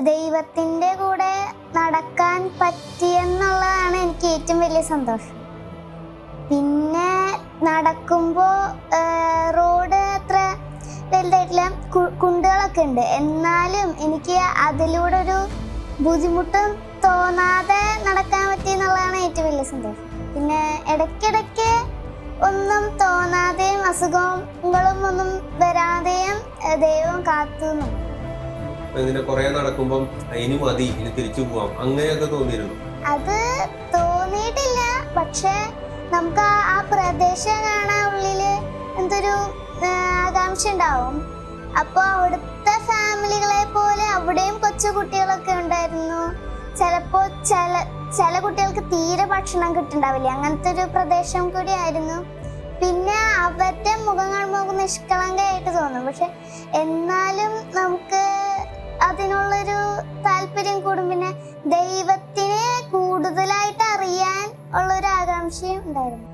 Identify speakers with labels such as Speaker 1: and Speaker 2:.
Speaker 1: ദൈവത്തിൻ്റെ കൂടെ നടക്കാൻ പറ്റിയെന്നുള്ളതാണ് എനിക്ക് ഏറ്റവും വലിയ സന്തോഷം. പിന്നെ നടക്കുമ്പോൾ റോഡ് അത്ര വലുതായിട്ടില്ല, കുണ്ടുകളൊക്കെ ഉണ്ട്. എന്നാലും എനിക്ക് അതിലൂടെ ഒരു ബുദ്ധിമുട്ടും തോന്നാതെ നടക്കാൻ പറ്റി എന്നുള്ളതാണ് ഏറ്റവും വലിയ സന്തോഷം. പിന്നെ ഇടയ്ക്കിടയ്ക്ക് ഒന്നും തോന്നാതെയും അസുഖങ്ങളും ഒന്നും വരാതെയും ദൈവം കാത്തു.
Speaker 2: നടക്കുമ്പോൾ ഇനി മതി, ഇനി തിരിച്ചു പോവാം, അങ്ങനെയൊക്കെ തോന്നിയിരുന്നു?
Speaker 1: അത് തോന്നിയിട്ടില്ല. പക്ഷെ നമുക്ക് ആ പ്രദേശം കാണാൻ ഉള്ളില് എന്തൊരു ആകാംക്ഷ ഉണ്ടാവും. അപ്പോൾ അവിടുത്തെ ഫാമിലികളെ പോലെ അവിടെയും കൊച്ചു കുട്ടികളൊക്കെ ഉണ്ടായിരുന്നു. ചിലപ്പോൾ ചില കുട്ടികൾക്ക് തീരെ ഭക്ഷണം കിട്ടുന്നുണ്ടാവില്ല, അങ്ങനത്തെ ഒരു പ്രദേശം കൂടി ആയിരുന്നു. പിന്നെ അവരുടെ മുഖം കാണുമ്പോൾ നമുക്ക് നിഷ്കളങ്കയായിട്ട് തോന്നും. പക്ഷെ എന്നാലും നമുക്ക് അതിനുള്ളൊരു താല്പര്യം കൂടും. പിന്നെ ദൈവത്തിനെ കൂടുതലായിട്ട് അറിയാൻ ഉള്ളൊരു ആകാംക്ഷയും ഉണ്ടായിരുന്നു.